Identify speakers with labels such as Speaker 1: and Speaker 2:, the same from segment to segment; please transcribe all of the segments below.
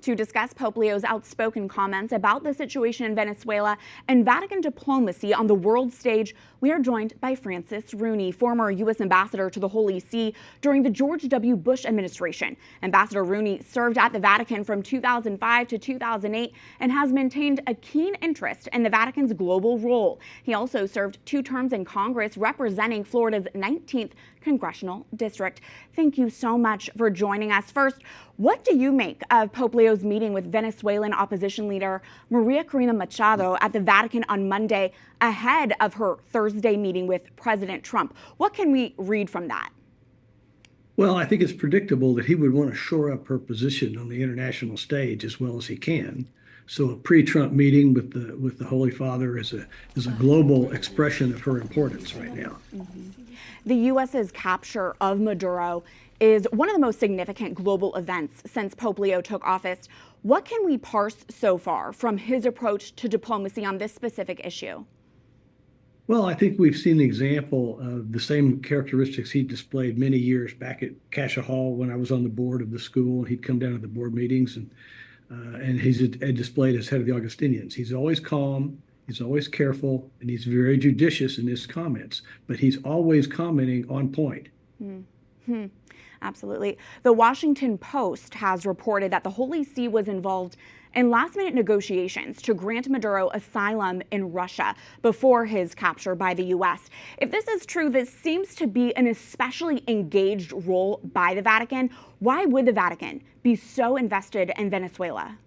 Speaker 1: To discuss Pope Leo's outspoken comments about the situation in Venezuela and Vatican diplomacy on the world stage, we are joined by Francis Rooney, former U.S. ambassador to the Holy See during the George W. Bush administration. Ambassador Rooney served at the Vatican from 2005 to 2008 and has maintained a keen interest in the Vatican's global role. He also served 2 terms in Congress representing Florida's 19th congressional district. Thank you so much for joining us. First, what do you make of Pope Leo's meeting with Venezuelan opposition leader María Corina Machado at the Vatican on Monday ahead of her Thursday meeting with President Trump? What can we read from that?
Speaker 2: Well, I think it's predictable that he would want to shore up her position on the international stage as well as he can. So a pre-Trump meeting with the Holy Father is a global expression of her importance right now.
Speaker 1: The U.S.'s capture of Maduro is one of the most significant global events since Pope Leo took office. What can we parse so far from his approach to diplomacy on this specific issue?
Speaker 2: Well, I think we've seen the example of the same characteristics he displayed many years back at Cassia Hall when I was on the board of the school. He'd come down to the board meetings and he's displayed as head of the Augustinians. He's always calm, he's always careful, and he's very judicious in his comments, but he's always commenting on point.
Speaker 1: Absolutely. The Washington Post has reported that the Holy See was involved in last-minute negotiations to grant Maduro asylum in Russia before his capture by the U.S. If this is true, this seems to be an especially engaged role by the Vatican. Why would the Vatican be so invested in Venezuela?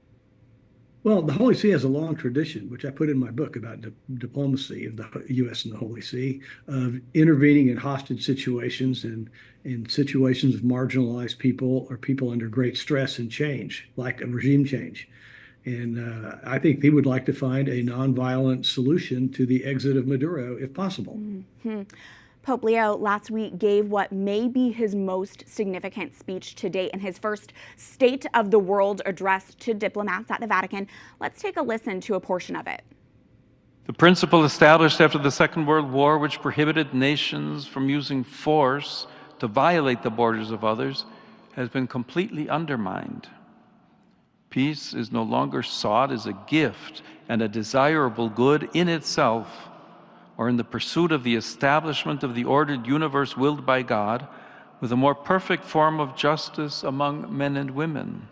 Speaker 2: Well, the Holy See has a long tradition, which I put in my book about diplomacy of the U.S. and the Holy See, of intervening in hostage situations and in situations of marginalized people or people under great stress and change, like a regime change. And I think he would like to find a nonviolent solution to the exit of Maduro, if possible.
Speaker 1: Pope Leo last week gave what may be his most significant speech to date in his first State of the World address to diplomats at the Vatican. Let's take a listen to a portion of it.
Speaker 3: The principle established after the Second World War, which prohibited nations from using force to violate the borders of others, has been completely undermined. Peace is no longer sought as a gift and a desirable good in itself, or in the pursuit of the establishment of the ordered universe willed by God, with a more perfect form of justice among men and women.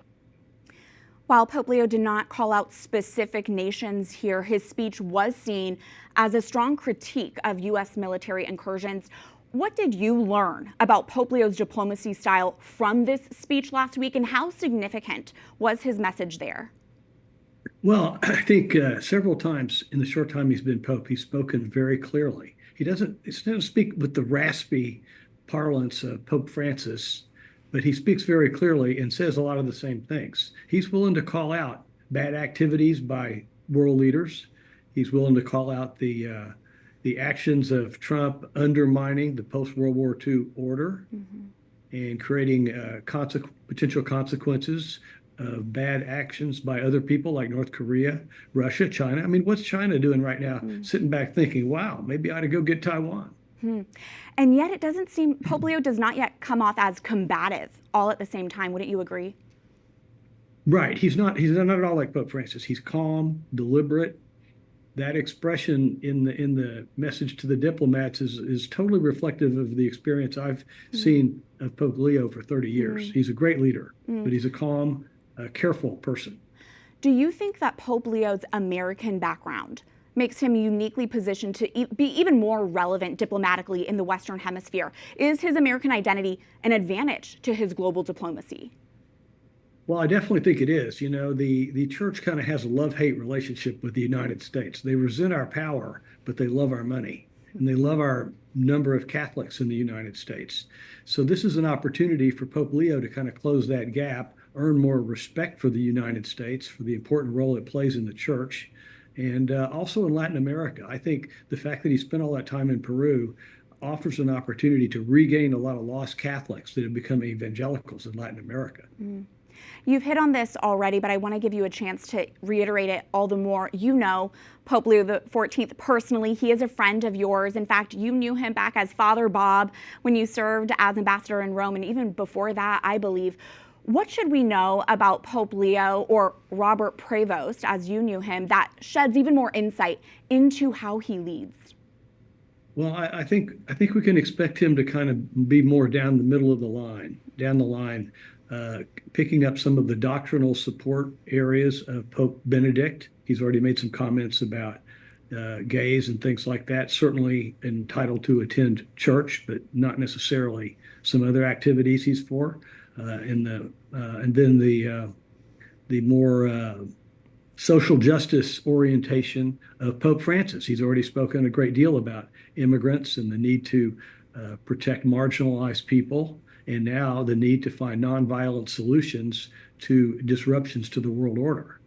Speaker 1: While Pope Leo did not call out specific nations here, his speech was seen as a strong critique of U.S. military incursions. What did you learn about Pope Leo's diplomacy style from this speech last week, and how significant was his message there?
Speaker 2: Well, I think several times in the short time he's been Pope, he's spoken very clearly. He doesn't speak with the raspy parlance of Pope Francis, but he speaks very clearly and says a lot of the same things. He's willing to call out bad activities by world leaders. He's willing to call out the actions of Trump undermining the post-World War II order and creating potential consequences of bad actions by other people like North Korea, Russia, China. I mean, what's China doing right now? Sitting back thinking, wow, maybe I ought to go get Taiwan.
Speaker 1: And yet it doesn't seem, Pope Leo does not yet come off as combative all at the same time. Wouldn't you agree?
Speaker 2: Right. He's not at all like Pope Francis. He's calm, deliberate. That expression in the message to the diplomats is totally reflective of the experience I've seen of Pope Leo for 30 years. He's a great leader, but he's a calm, careful person.
Speaker 1: Do you think that Pope Leo's American background makes him uniquely positioned to be even more relevant diplomatically in the Western Hemisphere? Is his American identity an advantage to his global diplomacy?
Speaker 2: Well, I definitely think it is. You know, the church kind of has a love-hate relationship with the United States. They resent our power, but they love our money. And they love our number of Catholics in the United States. So this is an opportunity for Pope Leo to kind of close that gap, earn more respect for the United States, for the important role it plays in the church, and also in Latin America. I think the fact that he spent all that time in Peru offers an opportunity to regain a lot of lost Catholics that have become evangelicals in Latin America.
Speaker 1: You've hit on this already, but I want to give you a chance to reiterate it all the more. You know Pope Leo XIV personally. He is a friend of yours. In fact, you knew him back as Father Bob when you served as ambassador in Rome, and even before that, I believe. What should we know about Pope Leo, or Robert Prevost, as you knew him, that sheds even more insight into how he leads?
Speaker 2: Well, I think we can expect him to kind of be more down the middle of the line, picking up some of the doctrinal support areas of Pope Benedict. He's already made some comments about gays and things like that. Certainly entitled to attend church, but not necessarily some other activities he's for. And then the more social justice orientation of Pope Francis. He's already spoken a great deal about immigrants and the need to protect marginalized people, and now the need to find nonviolent solutions to disruptions to the world order.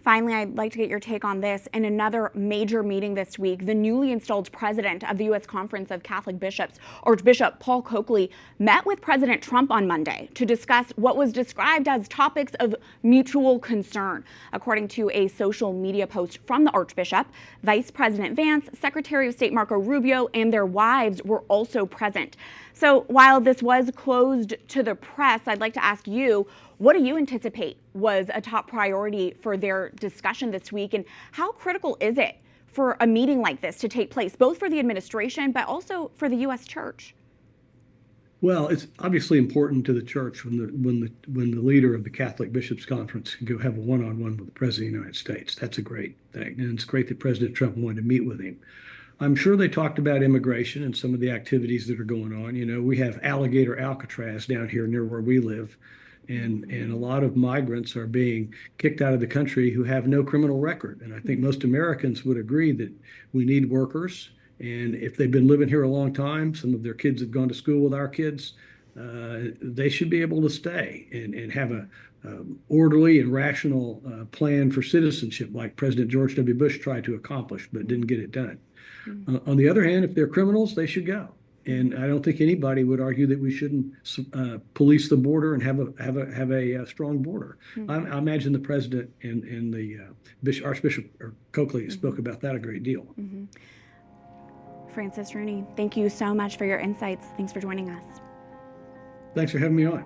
Speaker 1: Finally, I'd like to get your take on this. In another major meeting this week, the newly installed president of the U.S. Conference of Catholic Bishops, Archbishop Paul Coakley, met with President Trump on Monday to discuss what was described as topics of mutual concern. According to a social media post from the Archbishop, Vice President Vance, Secretary of State Marco Rubio, and their wives were also present. So while this was closed to the press, I'd like to ask you, what do you anticipate was a top priority for their discussion this week, and how critical is it for a meeting like this to take place, both for the administration but also for the U.S. Church?
Speaker 2: Well, it's obviously important to the church when the leader of the Catholic Bishops' Conference can go have a one-on-one with the President of the United States. That's a great thing, and it's great that President Trump wanted to meet with him. I'm sure they talked about immigration and some of the activities that are going on. You know, we have Alligator Alcatraz down here near where we live, and a lot of migrants are being kicked out of the country who have no criminal record. And I think most Americans would agree that we need workers. And if they've been living here a long time, some of their kids have gone to school with our kids, they should be able to stay and have a orderly and rational plan for citizenship, like President George W. Bush tried to accomplish, but didn't get it done. On the other hand, if they're criminals, they should go. And I don't think anybody would argue that we shouldn't police the border and have a strong border. I imagine the president and the Archbishop Coakley spoke about that a great deal.
Speaker 1: Francis Rooney, thank you so much for your insights. Thanks for joining us.
Speaker 2: Thanks for having me on.